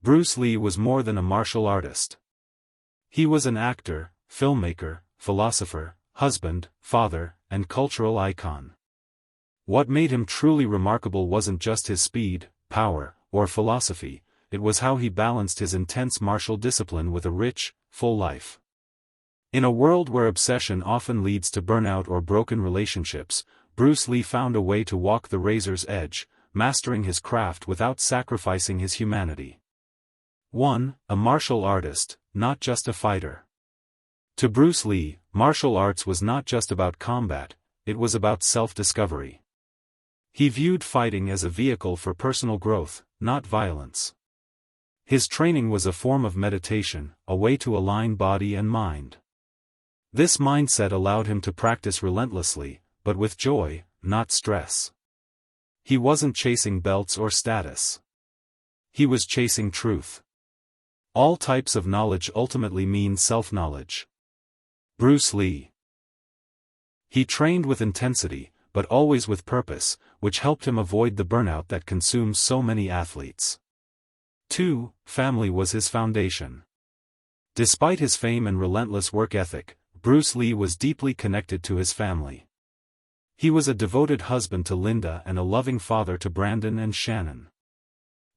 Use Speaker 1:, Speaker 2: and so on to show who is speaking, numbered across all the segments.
Speaker 1: Bruce Lee was more than a martial artist. He was an actor, filmmaker, philosopher, husband, father, and cultural icon. What made him truly remarkable wasn't just his speed, power, or philosophy, it was how he balanced his intense martial discipline with a rich, full life. In a world where obsession often leads to burnout or broken relationships, Bruce Lee found a way to walk the razor's edge, mastering his craft without sacrificing his humanity. 1. A martial artist, not just a fighter. To Bruce Lee, martial arts was not just about combat, it was about self-discovery. He viewed fighting as a vehicle for personal growth, not violence. His training was a form of meditation, a way to align body and mind. This mindset allowed him to practice relentlessly, but with joy, not stress. He wasn't chasing belts or status. He was chasing truth. All types of knowledge ultimately mean self-knowledge. Bruce Lee. He trained with intensity, but always with purpose, which helped him avoid the burnout that consumes so many athletes. 2. Family was his foundation. Despite his fame and relentless work ethic, Bruce Lee was deeply connected to his family. He was a devoted husband to Linda and a loving father to Brandon and Shannon.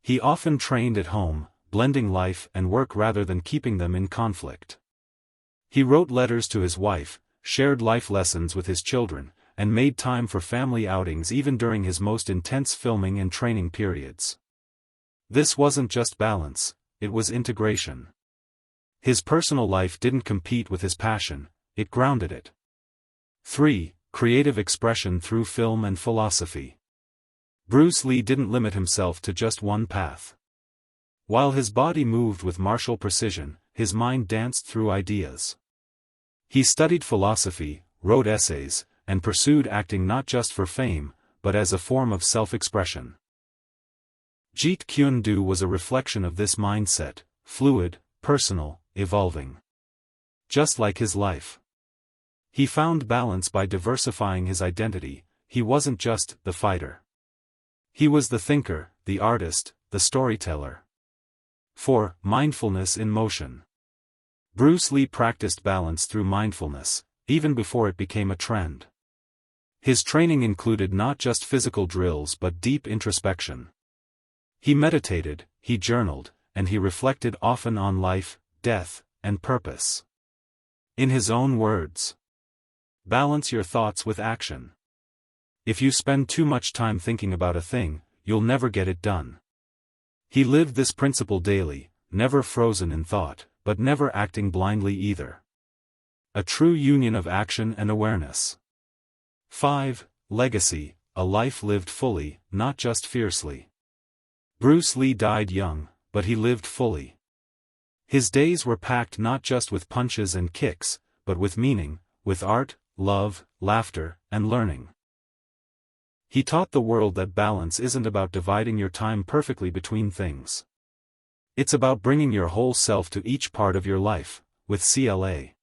Speaker 1: He often trained at home, blending life and work rather than keeping them in conflict. He wrote letters to his wife, shared life lessons with his children, and made time for family outings even during his most intense filming and training periods. This wasn't just balance, it was integration. His personal life didn't compete with his passion, it grounded it. 3. Creative expression through film and philosophy. Bruce Lee didn't limit himself to just one path. While his body moved with martial precision, his mind danced through ideas. He studied philosophy, wrote essays, and pursued acting not just for fame, but as a form of self-expression. Jeet Kune Do was a reflection of this mindset, fluid, personal, evolving. Just like his life. He found balance by diversifying his identity. He wasn't just the fighter. He was the thinker, the artist, the storyteller. 4. Mindfulness in motion. Bruce Lee practiced balance through mindfulness, even before it became a trend. His training included not just physical drills but deep introspection. He meditated, he journaled, and he reflected often on life, death, and purpose. In his own words, balance your thoughts with action. If you spend too much time thinking about a thing, you'll never get it done. He lived this principle daily, never frozen in thought, but never acting blindly either. A true union of action and awareness. 5. Legacy, a life lived fully, not just fiercely. Bruce Lee died young, but he lived fully. His days were packed not just with punches and kicks, but with meaning, with art, love, laughter, and learning. He taught the world that balance isn't about dividing your time perfectly between things. It's about bringing your whole self to each part of your life, with CLA.